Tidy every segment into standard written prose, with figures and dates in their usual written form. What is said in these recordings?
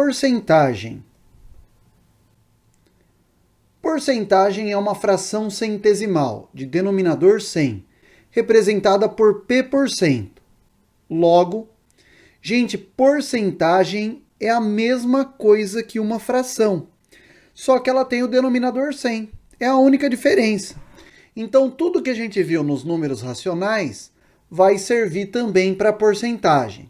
Porcentagem. Porcentagem é uma fração centesimal, de denominador 100, representada por p%. Logo, gente, porcentagem é a mesma coisa que uma fração, só que ela tem o denominador 100. É a única diferença. Então, tudo que a gente viu nos números racionais vai servir também para porcentagem.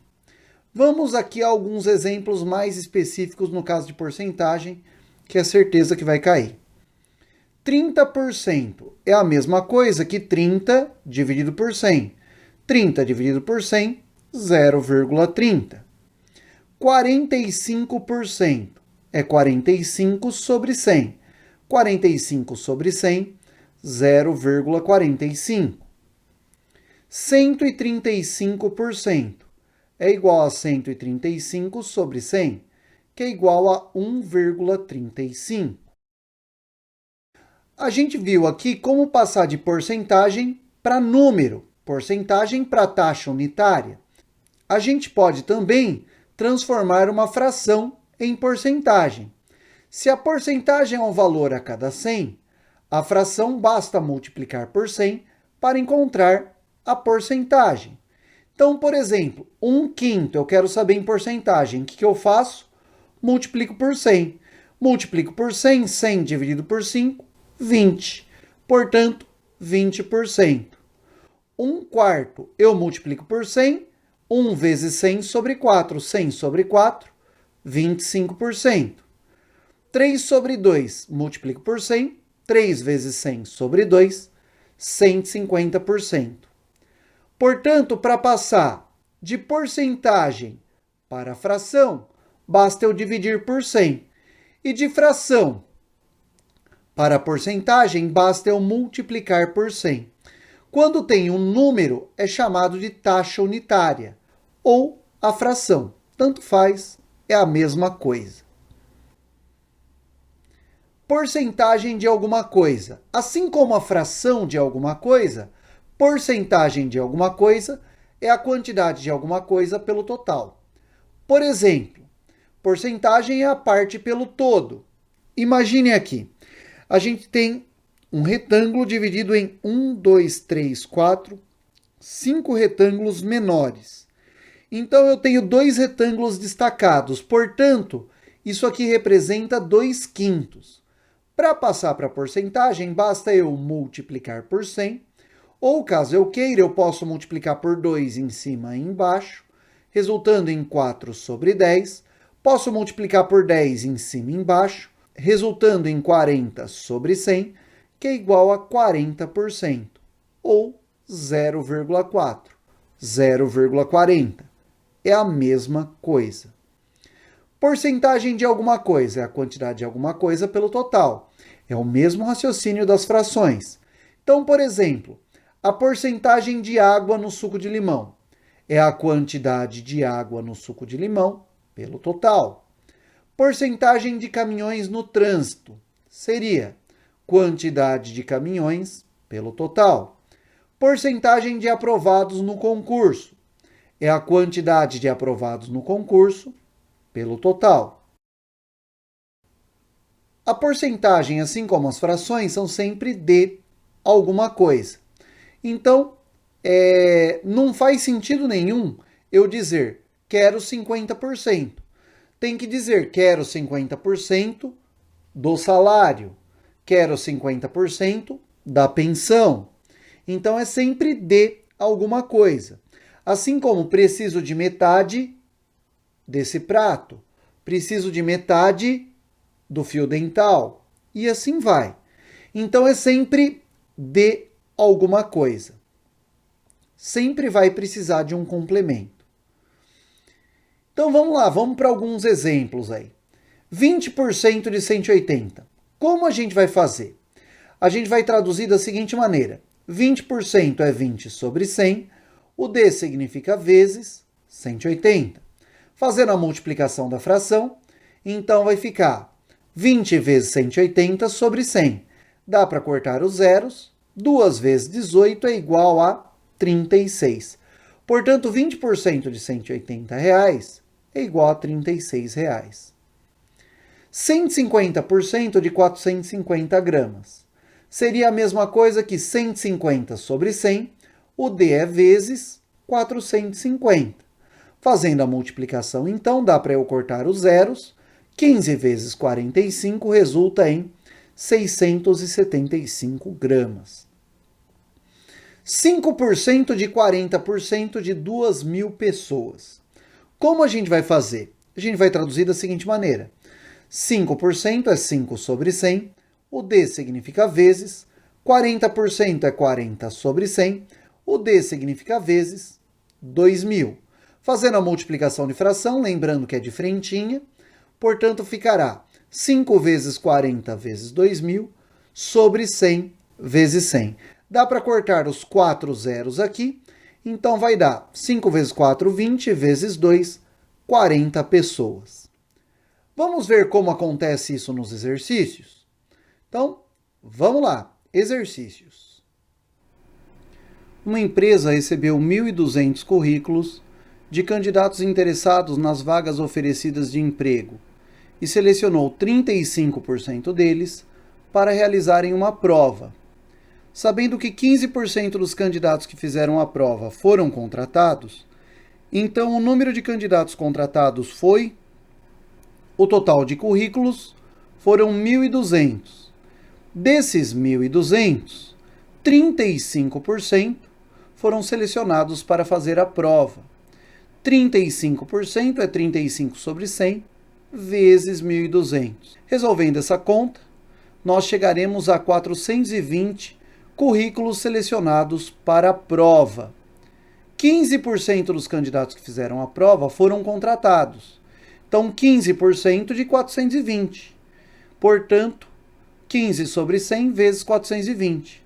Vamos aqui a alguns exemplos mais específicos no caso de porcentagem, que é certeza que vai cair. 30% é a mesma coisa que 30 dividido por 100. 30 dividido por 100, 0,30. 45% é 45 sobre 100. 45 sobre 100, 0,45. 135% é igual a 135 sobre 100, que é igual a 1,35. A gente viu aqui como passar de porcentagem para número, porcentagem para taxa unitária. A gente pode também transformar uma fração em porcentagem. Se a porcentagem é um valor a cada 100, a fração basta multiplicar por 100 para encontrar a porcentagem. Então, por exemplo, 1/5 eu quero saber em porcentagem. O que eu faço? Multiplico por 100. Multiplico por 100, 100 dividido por 5, 20. Portanto, 20%. 1/4 eu multiplico por 100. 1 vezes 100 sobre 4. 100 sobre 4, 25%. 3 sobre 2 multiplico por 100. 3 vezes 100 sobre 2, 150%. Portanto, para passar de porcentagem para fração, basta eu dividir por 100. E de fração para porcentagem, basta eu multiplicar por 100. Quando tem um número, é chamado de taxa unitária ou a fração. Tanto faz, é a mesma coisa. Porcentagem de alguma coisa. Assim como a fração de alguma coisa, porcentagem de alguma coisa é a quantidade de alguma coisa pelo total. Por exemplo, porcentagem é a parte pelo todo. Imagine aqui, a gente tem um retângulo dividido em 1, 2, 3, 4, 5 retângulos menores. Então, eu tenho 2 retângulos destacados, portanto, isso aqui representa 2/5. Para passar para a porcentagem, basta eu multiplicar por 100, ou caso eu queira, eu posso multiplicar por 2 em cima e embaixo, resultando em 4 sobre 10. Posso multiplicar por 10 em cima e embaixo, resultando em 40 sobre 100, que é igual a 40%, ou 0,4. 0,40. É a mesma coisa. Porcentagem de alguma coisa é a quantidade de alguma coisa pelo total. É o mesmo raciocínio das frações. Então, por exemplo, a porcentagem de água no suco de limão é a quantidade de água no suco de limão pelo total. Porcentagem de caminhões no trânsito seria quantidade de caminhões pelo total. Porcentagem de aprovados no concurso é a quantidade de aprovados no concurso pelo total. A porcentagem, assim como as frações, são sempre de alguma coisa. Então, não faz sentido nenhum eu dizer quero 50%. Tem que dizer quero 50% do salário, quero 50% da pensão. Então, é sempre de alguma coisa. Assim como preciso de metade desse prato, preciso de metade do fio dental, e assim vai. Então, é sempre de alguma coisa. Sempre vai precisar de um complemento. Então, vamos lá, vamos para alguns exemplos aí. 20% de 180. Como a gente vai fazer? A gente vai traduzir da seguinte maneira. 20% é 20 sobre 100, o D significa vezes 180. Fazendo a multiplicação da fração, então vai ficar 20 vezes 180 sobre 100. Dá para cortar os zeros. 2 vezes 18 é igual a 36. Portanto, 20% de R$ 180 é igual a R$ 36. 150% de 450 gramas. Seria a mesma coisa que 150 sobre 100, o D é vezes 450. Fazendo a multiplicação, então, dá para eu cortar os zeros. 15 vezes 45 resulta em 675 gramas. 5% de 40% de 2.000 pessoas. Como a gente vai fazer? A gente vai traduzir da seguinte maneira. 5% é 5 sobre 100, o D significa vezes, 40% é 40 sobre 100, o D significa vezes 2.000. Fazendo a multiplicação de fração, lembrando que é de frentinha, portanto ficará 5 vezes 40 vezes 2.000 sobre 100 vezes 100. Dá para cortar os 4 zeros aqui, então vai dar 5 vezes 4, 20, vezes 2, 40 pessoas. Vamos ver como acontece isso nos exercícios? Então, vamos lá. Exercícios. Uma empresa recebeu 1.200 currículos de candidatos interessados nas vagas oferecidas de emprego e selecionou 35% deles para realizarem uma prova. Sabendo que 15% dos candidatos que fizeram a prova foram contratados, então o número de candidatos contratados foi... O total de currículos foram 1.200. Desses 1.200, 35% foram selecionados para fazer a prova. 35% é 35 sobre 100 vezes 1.200. Resolvendo essa conta, nós chegaremos a 420 currículos selecionados para a prova. 15% dos candidatos que fizeram a prova foram contratados. Então, 15% de 420. Portanto, 15 sobre 100 vezes 420.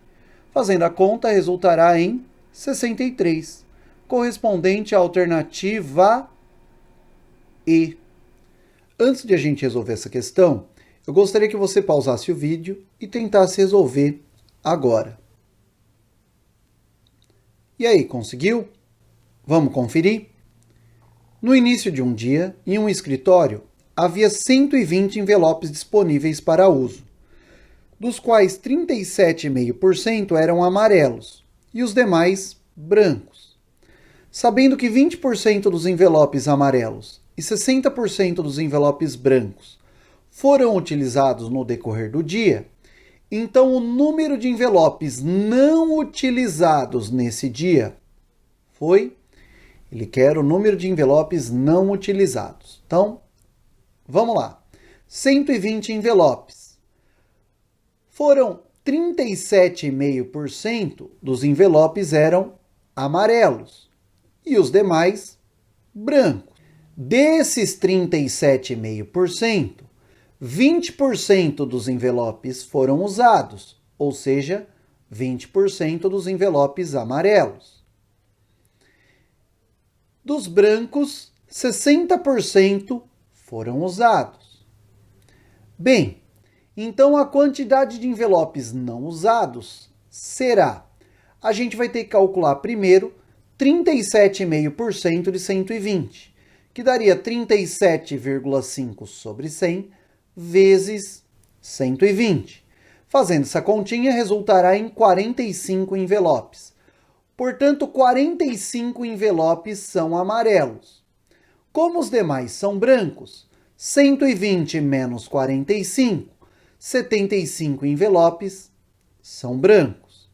Fazendo a conta, resultará em 63, correspondente à alternativa E. Antes de a gente resolver essa questão, eu gostaria que você pausasse o vídeo e tentasse resolver agora. E aí, conseguiu? Vamos conferir? No início de um dia, em um escritório, havia 120 envelopes disponíveis para uso, dos quais 37,5% eram amarelos e os demais brancos. Sabendo que 20% dos envelopes amarelos e 60% dos envelopes brancos foram utilizados no decorrer do dia, então o número de envelopes não utilizados nesse dia foi... Ele quer o número de envelopes não utilizados. Então, vamos lá. 120 envelopes. Foram 37,5% dos envelopes eram amarelos e os demais brancos. Desses 37,5%, 20% dos envelopes foram usados, ou seja, 20% dos envelopes amarelos. Dos brancos, 60% foram usados. Bem, então a quantidade de envelopes não usados será... A gente vai ter que calcular primeiro 37,5% de 120, que daria 37,5 sobre 100 vezes 120. Fazendo essa continha, resultará em 45 envelopes. Portanto, 45 envelopes são amarelos. Como os demais são brancos, 120 menos 45, 75 envelopes são brancos.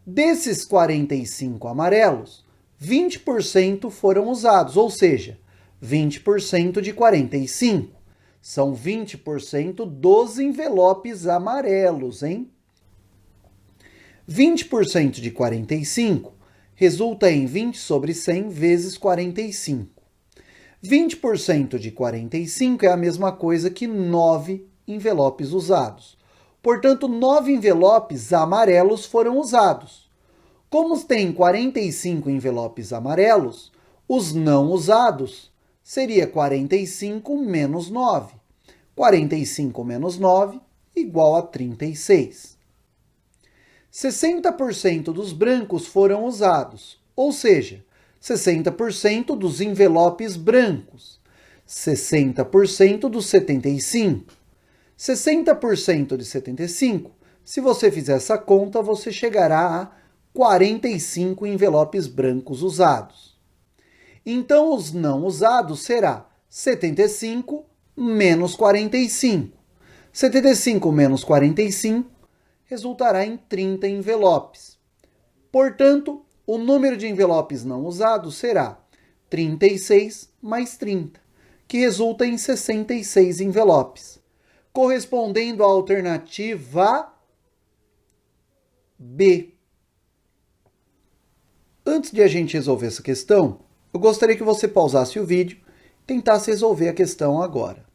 Desses 45 amarelos, 20% foram usados, ou seja, 20% de 45. São 20% dos envelopes amarelos, hein? 20% de 45 resulta em 20 sobre 100 vezes 45. 20% de 45 é a mesma coisa que 9 envelopes usados. Portanto, 9 envelopes amarelos foram usados. Como tem 45 envelopes amarelos, os não usados seria 45 menos 9. 45 menos 9 igual a 36. 60% dos brancos foram usados, ou seja, 60% dos envelopes brancos. 60% dos 75. 60% de 75, se você fizer essa conta, você chegará a 45 envelopes brancos usados. Então, os não usados será 75 menos 45. 75 menos 45 resultará em 30 envelopes. Portanto, o número de envelopes não usados será 36 mais 30, que resulta em 66 envelopes, correspondendo à alternativa B. Antes de a gente resolver essa questão, eu gostaria que você pausasse o vídeo e tentasse resolver a questão agora.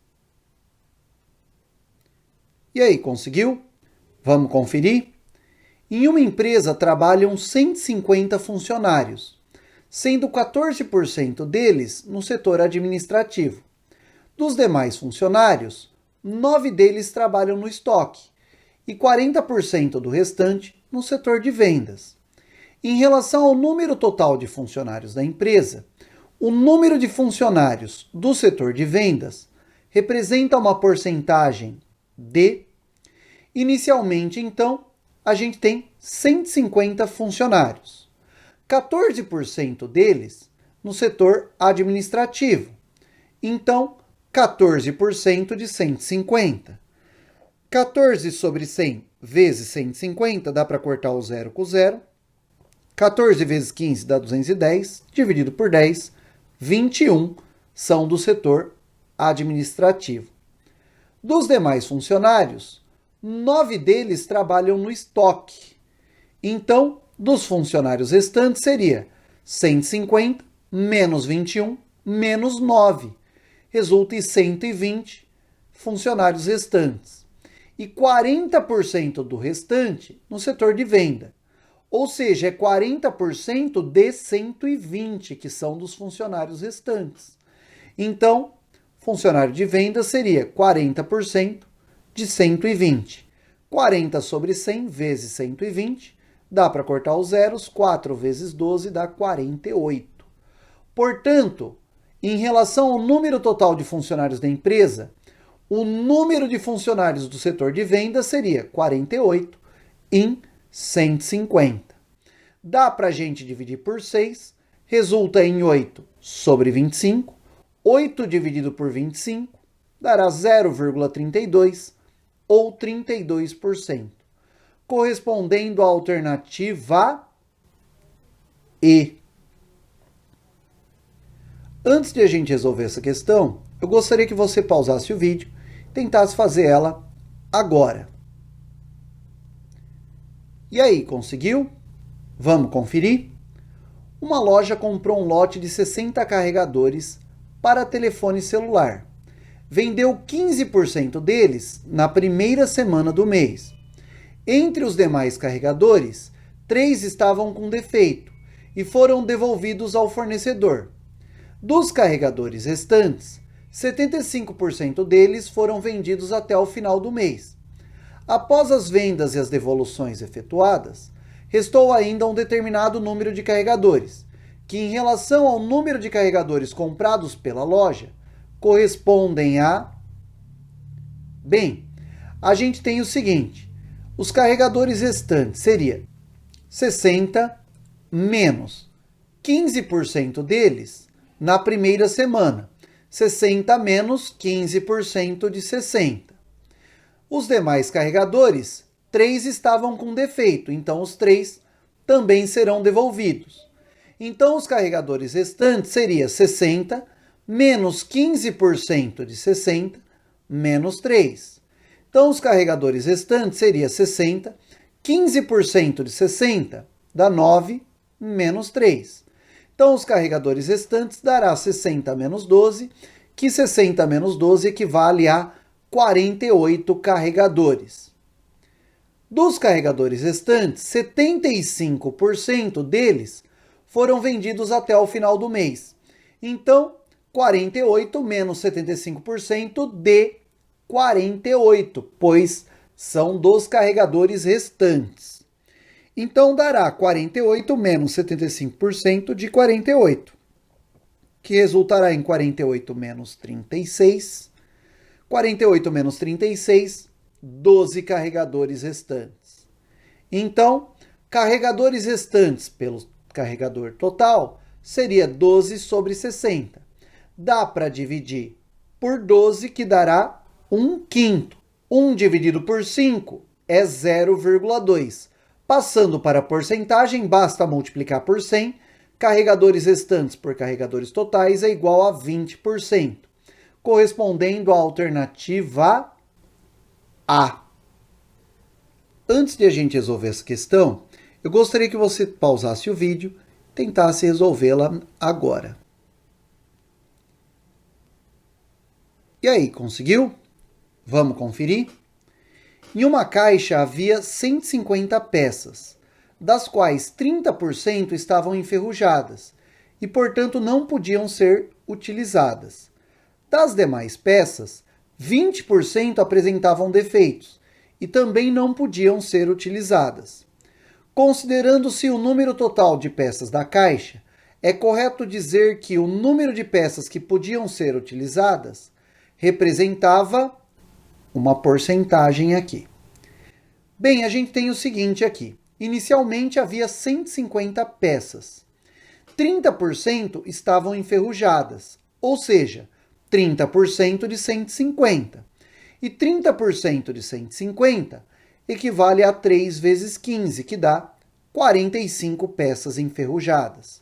E aí, conseguiu? Vamos conferir? Em uma empresa trabalham 150 funcionários, sendo 14% deles no setor administrativo. Dos demais funcionários, 9 deles trabalham no estoque e 40% do restante no setor de vendas. Em relação ao número total de funcionários da empresa, o número de funcionários do setor de vendas representa uma porcentagem de... Inicialmente, então, a gente tem 150 funcionários. 14% deles no setor administrativo. Então, 14% de 150. 14 sobre 100 vezes 150, dá para cortar o zero com zero. 14 vezes 15 dá 210, dividido por 10, 21 são do setor administrativo. Dos demais funcionários, 9 deles trabalham no estoque. Então, dos funcionários restantes seria 150 menos 21 menos 9. Resulta em 120 funcionários restantes. E 40% do restante no setor de venda. Ou seja, é 40% de 120 que são dos funcionários restantes. Então, funcionário de venda seria 40% de 120. 40 sobre 100 vezes 120, dá para cortar os zeros, 4 vezes 12 dá 48. Portanto, em relação ao número total de funcionários da empresa, o número de funcionários do setor de vendas seria 48 em 150. Dá para a gente dividir por 6, resulta em 8 sobre 25. 8 dividido por 25 dará 0,32 ou 32%, correspondendo à alternativa E. Antes de a gente resolver essa questão, eu gostaria que você pausasse o vídeo e tentasse fazer ela agora. E aí, conseguiu? Vamos conferir? Uma loja comprou um lote de 60 carregadores para telefone celular. Vendeu 15% deles na primeira semana do mês. Entre os demais carregadores, 3 estavam com defeito e foram devolvidos ao fornecedor. Dos carregadores restantes, 75% deles foram vendidos até o final do mês. Após as vendas e as devoluções efetuadas, restou ainda um determinado número de carregadores, que em relação ao número de carregadores comprados pela loja, correspondem a... Bem, a gente tem o seguinte, os carregadores restantes seria 60 menos 15% deles na primeira semana, 60 menos 15% de 60. Os demais carregadores, 3 estavam com defeito, então os 3 também serão devolvidos. Então os carregadores restantes seria 60 menos 15% de 60 menos 3. Então os carregadores restantes seria 60, 15% de 60 dá 9 menos 3. Então, os carregadores restantes dará 60 menos 12, que 60 menos 12 equivale a 48 carregadores. Dos carregadores restantes, 75% deles foram vendidos até o final do mês. Então, 48 menos 75% de 48, pois são dos carregadores restantes. Então, dará 48 menos 75% de 48. que resultará em 48 menos 36. 48 menos 36, 12 carregadores restantes. Então, carregadores restantes pelo carregador total seria 12 sobre 60. Dá para dividir por 12, que dará 1/5. 1 dividido por 5 é 0,2. Passando para a porcentagem, basta multiplicar por 100. Carregadores restantes por carregadores totais é igual a 20%, correspondendo à alternativa A. Antes de a gente resolver essa questão, eu gostaria que você pausasse o vídeo e tentasse resolvê-la agora. E aí, conseguiu? Vamos conferir? Em uma caixa havia 150 peças, das quais 30% estavam enferrujadas e, portanto, não podiam ser utilizadas. Das demais peças, 20% apresentavam defeitos e também não podiam ser utilizadas. Considerando-se o número total de peças da caixa, é correto dizer que o número de peças que podiam ser utilizadas representava uma porcentagem aqui. Bem, a gente tem o seguinte aqui. Inicialmente havia 150 peças. 30% estavam enferrujadas, ou seja, 30% de 150. E 30% de 150 equivale a 3 vezes 15, que dá 45 peças enferrujadas.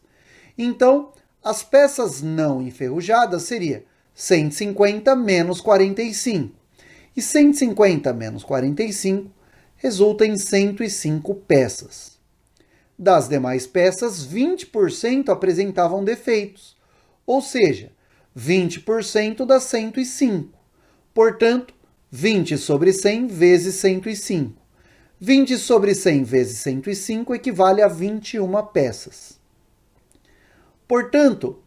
Então, as peças não enferrujadas seria 150 menos 45. E 150 menos 45 resulta em 105 peças. Das demais peças, 20% apresentavam defeitos, ou seja, 20% dá 105. Portanto, 20 sobre 100 vezes 105. 20 sobre 100 vezes 105 equivale a 21 peças. Portanto,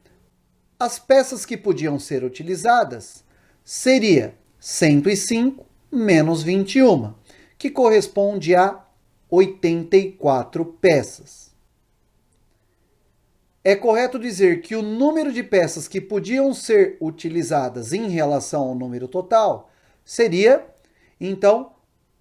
as peças que podiam ser utilizadas seria 105 menos 21, que corresponde a 84 peças. É correto dizer que o número de peças que podiam ser utilizadas em relação ao número total seria, então,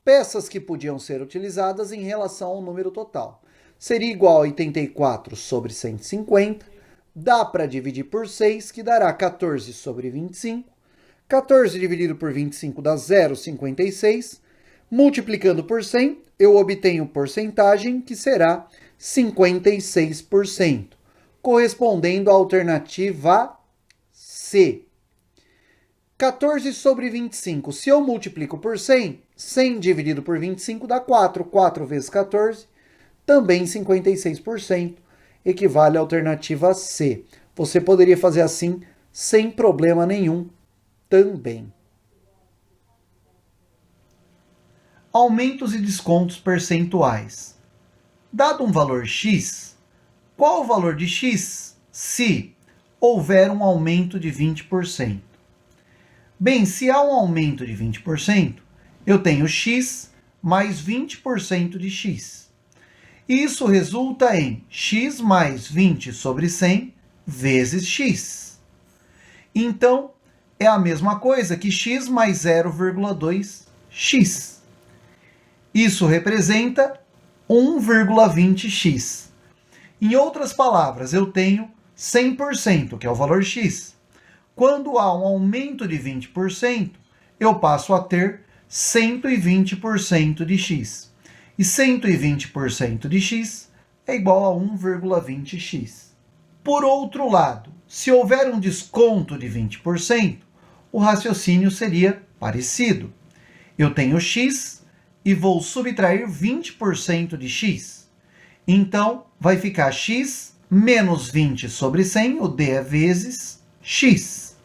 peças que podiam ser utilizadas em relação ao número total. Seria igual a 84 sobre 150, dá para dividir por 6, que dará 14 sobre 25. 14 dividido por 25 dá 0,56. Multiplicando por 100, eu obtenho porcentagem que será 56%, correspondendo à alternativa C. 14 sobre 25. Se eu multiplico por 100, 100 dividido por 25 dá 4. 4 vezes 14, também 56%, equivale à alternativa C. Você poderia fazer assim sem problema nenhum também. Aumentos e descontos percentuais. Dado um valor x, qual o valor de x se houver um aumento de 20%? Bem, se há um aumento de 20%, eu tenho x mais 20% de x. Isso resulta em x mais 20 sobre 100 vezes x. Então, é a mesma coisa que x mais 0,2x. Isso representa 1,20x. Em outras palavras, eu tenho 100%, que é o valor x. Quando há um aumento de 20%, eu passo a ter 120% de x. E 120% de x é igual a 1,20x. Por outro lado, se houver um desconto de 20%, o raciocínio seria parecido. Eu tenho x e vou subtrair 20% de x. Então, vai ficar x menos 20 sobre 100, o d é vezes x.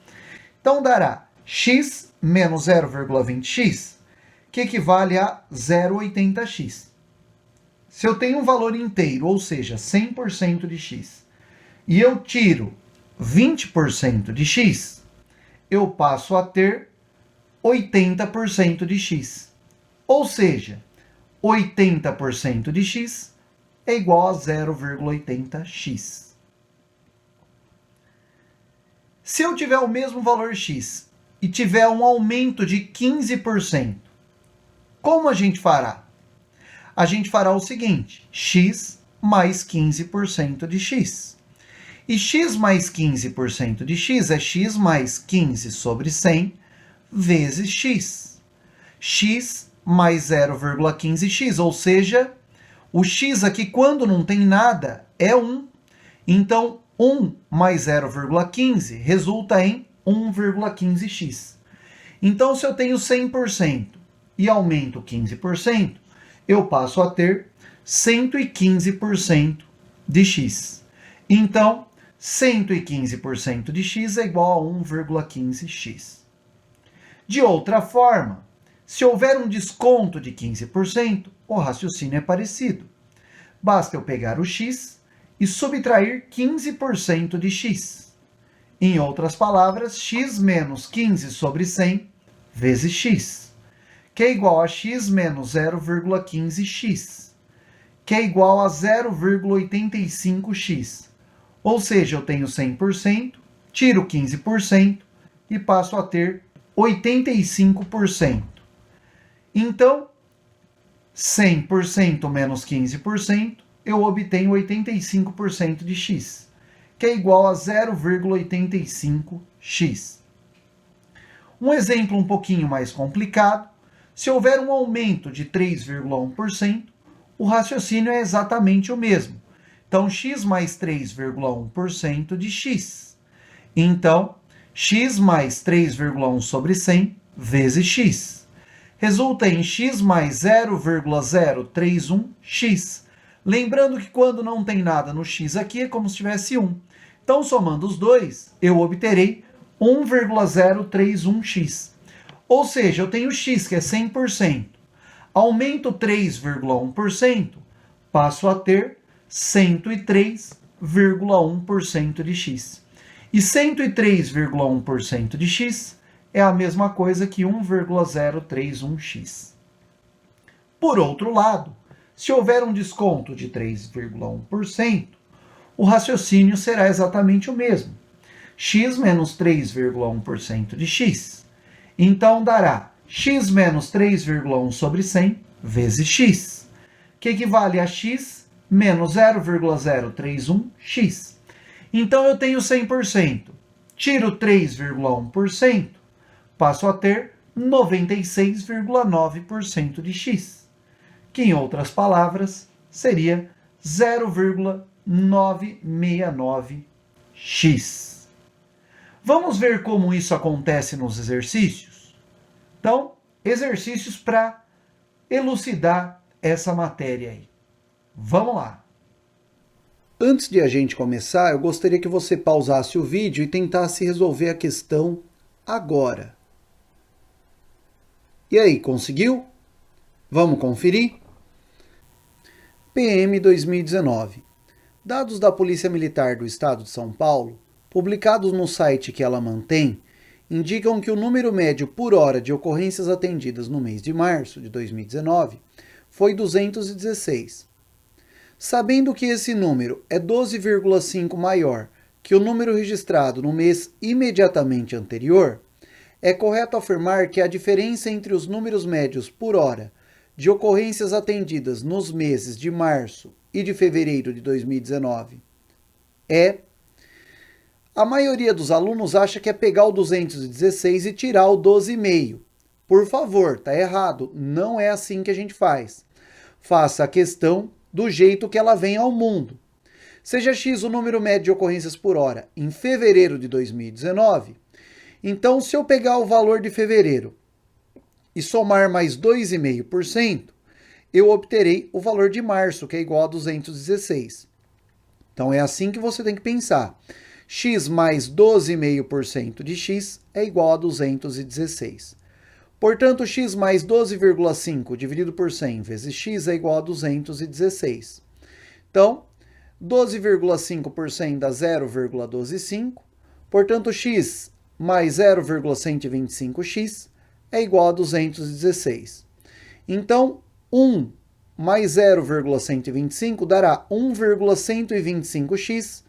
Então, dará x menos 0,20x, que equivale a 0,80x. Se eu tenho um valor inteiro, ou seja, 100% de x, e eu tiro 20% de x, eu passo a ter 80% de x. Ou seja, 80% de x é igual a 0,80x. Se eu tiver o mesmo valor x e tiver um aumento de 15%, como a gente fará? A gente fará o seguinte, x mais 15% de x. E x mais 15% de x é x mais 15 sobre 100 vezes x. X mais 0,15x, ou seja, o x aqui, quando não tem nada, é 1. Então, 1 mais 0,15 resulta em 1,15x. Então, se eu tenho 100% e aumento 15%, eu passo a ter 115% de x. Então, 115% de x é igual a 1,15x. De outra forma, se houver um desconto de 15%, o raciocínio é parecido. Basta eu pegar o x e subtrair 15% de x. Em outras palavras, x menos 15 sobre 100 vezes x, que é igual a x menos 0,15x, que é igual a 0,85x. Ou seja, eu tenho 100%, tiro 15% e passo a ter 85%. Então, 100% menos 15%, eu obtenho 85% de x, que é igual a 0,85x. Um exemplo um pouquinho mais complicado, se houver um aumento de 3,1%, o raciocínio é exatamente o mesmo. Então, x mais 3,1% de x. Então, x mais 3,1 sobre 100 vezes x. Resulta em x mais 0,031x. Lembrando que quando não tem nada no x aqui, é como se tivesse 1. Então, somando os dois, eu obterei 1,031x. Ou seja, eu tenho x, que é 100%. Aumento 3,1%, passo a ter 103,1% de x. E 103,1% de x é a mesma coisa que 1,031x. Por outro lado, se houver um desconto de 3,1%, o raciocínio será exatamente o mesmo. X menos 3,1% de x. Então, dará x menos 3,1 sobre 100 vezes x, que equivale a x menos 0,031x. Então, eu tenho 100%. Tiro 3,1%, passo a ter 96,9% de x, que, em outras palavras, seria 0,969x. Vamos ver como isso acontece nos exercícios? Então, exercícios para elucidar essa matéria aí. Vamos lá! Antes de a gente começar, eu gostaria que você pausasse o vídeo e tentasse resolver a questão agora. E aí, conseguiu? Vamos conferir? PM 2019. Dados da Polícia Militar do Estado de São Paulo, publicados no site que ela mantém, indicam que o número médio por hora de ocorrências atendidas no mês de março de 2019 foi 216. Sabendo que esse número é 12,5 maior que o número registrado no mês imediatamente anterior, é correto afirmar que a diferença entre os números médios por hora de ocorrências atendidas nos meses de março e de fevereiro de 2019 é... A maioria dos alunos acha que é pegar o 216 e tirar o 12,5. Por favor, tá errado. Não é assim que a gente faz. Faça a questão do jeito que ela vem ao mundo. Seja x o número médio de ocorrências por hora em fevereiro de 2019, então se eu pegar o valor de fevereiro e somar mais 2,5%, eu obterei o valor de março, que é igual a 216. Então é assim que você tem que pensar. X mais 12,5% de x é igual a 216. Portanto, x mais 12,5 dividido por 100 vezes x é igual a 216. Então, 12,5% dá 0,125. Portanto, x mais 0,125x é igual a 216. Então, 1 mais 0,125 dará 1,125x,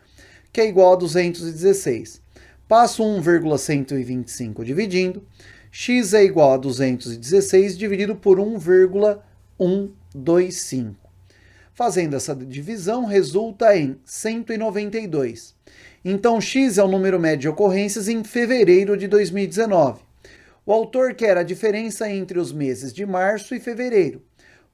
que é igual a 216. Passo 1,125 dividindo. X é igual a 216 dividido por 1,125. Fazendo essa divisão, resulta em 192. Então, X é o número médio de ocorrências em fevereiro de 2019. O autor quer a diferença entre os meses de março e fevereiro.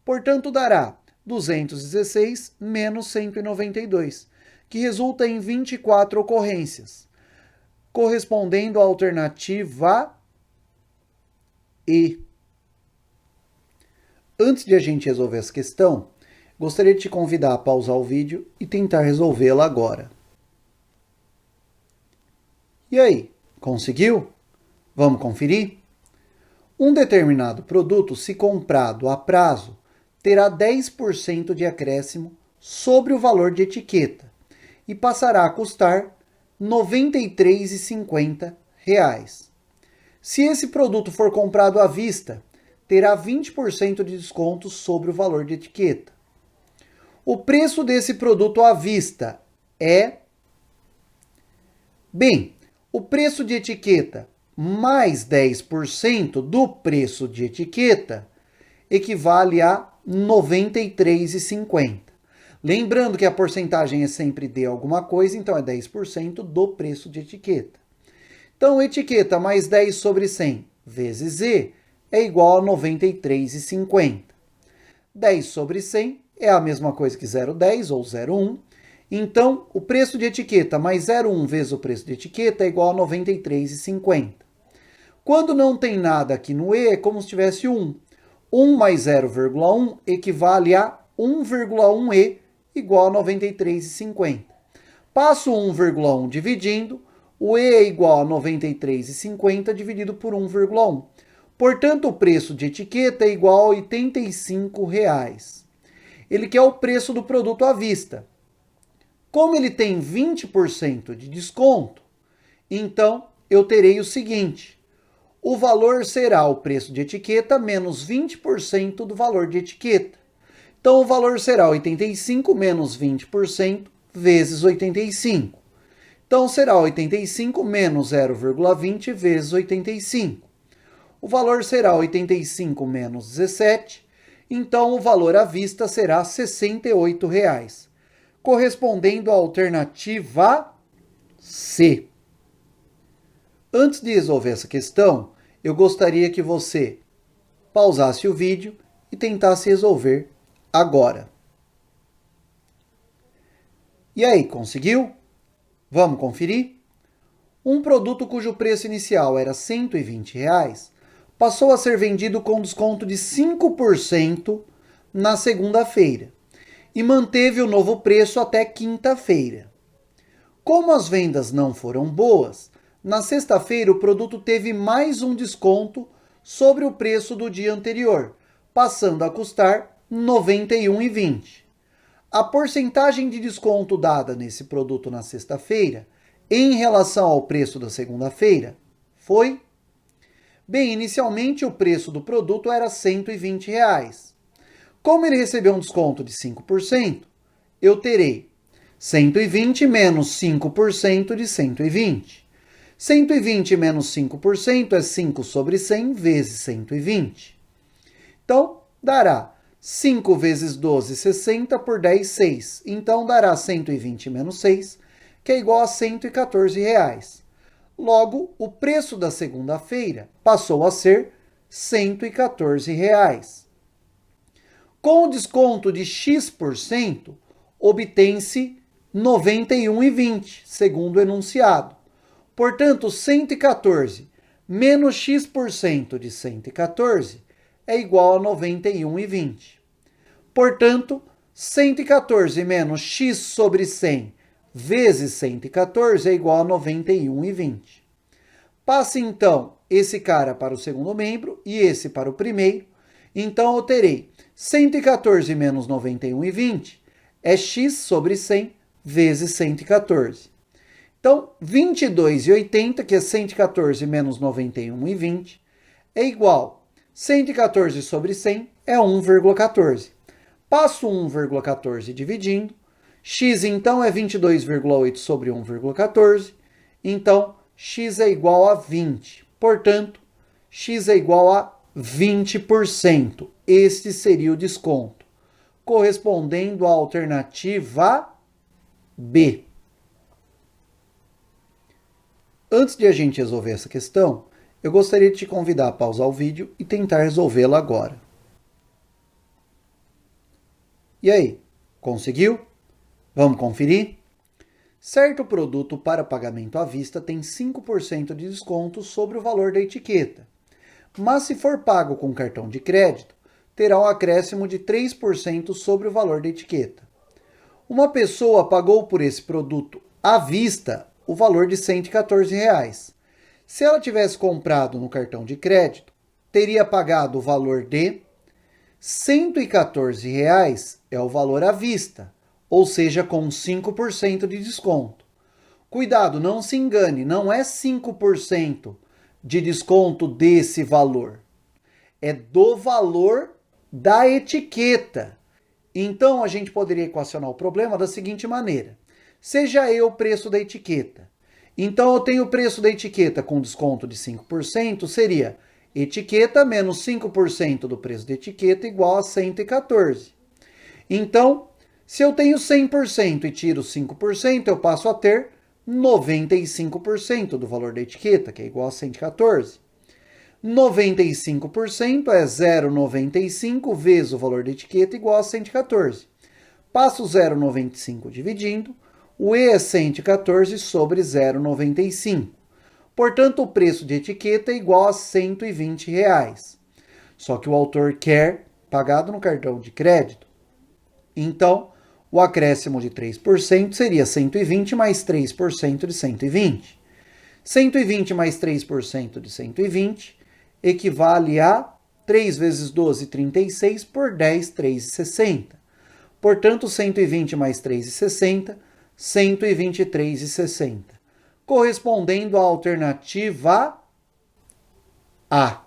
Portanto, dará 216 menos 192, que resulta em 24 ocorrências, correspondendo à alternativa E. Antes de a gente resolver essa questão, gostaria de te convidar a pausar o vídeo e tentar resolvê-la agora. E aí, conseguiu? Vamos conferir? Um determinado produto, se comprado a prazo, terá 10% de acréscimo sobre o valor de etiqueta e passará a custar R$ 93,50. Se esse produto for comprado à vista, terá 20% de desconto sobre o valor de etiqueta. O preço desse produto à vista é... Bem, o preço de etiqueta mais 10% do preço de etiqueta equivale a R$ 93,50. Lembrando que a porcentagem é sempre de alguma coisa, então é 10% do preço de etiqueta. Então, etiqueta mais 10 sobre 100 vezes Z é igual a 93,50. 10 sobre 100 é a mesma coisa que 0,10 ou 0,1. Então, o preço de etiqueta mais 0,1 vezes o preço de etiqueta é igual a 93,50. Quando não tem nada aqui no E, é como se tivesse 1. 1 mais 0,1 equivale a 1,1E igual a 93,50. Passo 1,1 dividindo, o E é igual a 93,50 dividido por 1,1. Portanto, o preço de etiqueta é igual a R$ 85. Ele quer o preço do produto à vista. Como ele tem 20% de desconto, então eu terei o seguinte: o valor será o preço de etiqueta menos 20% do valor de etiqueta. Então, o valor será 85 menos 20% vezes 85. Então, será 85 menos 0,20 vezes 85. O valor será 85 menos 17. Então, o valor à vista será R$ 68, correspondendo à alternativa C. Antes de resolver essa questão, eu gostaria que você pausasse o vídeo e tentasse resolver agora. E aí, conseguiu? Vamos conferir? Um produto cujo preço inicial era R$ 120 passou a ser vendido com desconto de 5% na segunda-feira e manteve o novo preço até quinta-feira. Como as vendas não foram boas, na sexta-feira o produto teve mais um desconto sobre o preço do dia anterior, passando a custar R$ 91,20. A porcentagem de desconto dada nesse produto na sexta-feira, em relação ao preço da segunda-feira, foi... Bem, inicialmente o preço do produto era R$ 120. Como ele recebeu um desconto de 5%, eu terei 120 menos 5% de 120. 120 menos 5% é 5 sobre 100 vezes 120. Então, dará 5 vezes 12, 60 por 10, 6. Então, dará 120 menos 6, que é igual a R$ 114. Logo, o preço da segunda-feira passou a ser R$ 114. Com o desconto de X%, obtém-se R$ 91,20, segundo o enunciado. Portanto, 114 menos X% de 114 é igual a 91,20. Portanto, 114 menos X sobre 100 vezes 114 é igual a 91,20. Passe, então, esse cara para o segundo membro e esse para o primeiro. Então, eu terei 114 menos 91,20 é X sobre 100 vezes 114. Então, 22,80, que é 114 menos 91,20, é igual a 114 sobre 100 é 1,14. Passo 1,14 dividindo. X, então, é 22,8 sobre 1,14. Então, x é igual a 20. Portanto, x é igual a 20%. Este seria o desconto, correspondendo à alternativa B. Antes de a gente resolver essa questão, eu gostaria de te convidar a pausar o vídeo e tentar resolvê-la agora. E aí, conseguiu? Vamos conferir? Certo produto para pagamento à vista tem 5% de desconto sobre o valor da etiqueta, mas se for pago com cartão de crédito, terá um acréscimo de 3% sobre o valor da etiqueta. Uma pessoa pagou por esse produto à vista o valor de R$ 114. Se ela tivesse comprado no cartão de crédito, teria pagado o valor de R$ 114 é o valor à vista, ou seja, com 5% de desconto. Cuidado, não se engane, não é 5% de desconto desse valor. É do valor da etiqueta. Então, a gente poderia equacionar o problema da seguinte maneira. Seja E o preço da etiqueta. Então, eu tenho o preço da etiqueta com desconto de 5%, seria etiqueta menos 5% do preço da etiqueta igual a 114. Então, se eu tenho 100% e tiro 5%, eu passo a ter 95% do valor da etiqueta, que é igual a 114. 95% é 0,95 vezes o valor da etiqueta igual a 114. Passo 0,95 dividindo, o E é 114 sobre 0,95. Portanto, o preço de etiqueta é igual a R$ 120. Só que o autor quer pagado no cartão de crédito. Então, o acréscimo de 3% seria 120 mais 3% de 120. 120 mais 3% de 120 equivale a 3 vezes 12, 36, por 10, 3,60. Portanto, 120 mais 3,60, 123,60. Correspondendo à alternativa A.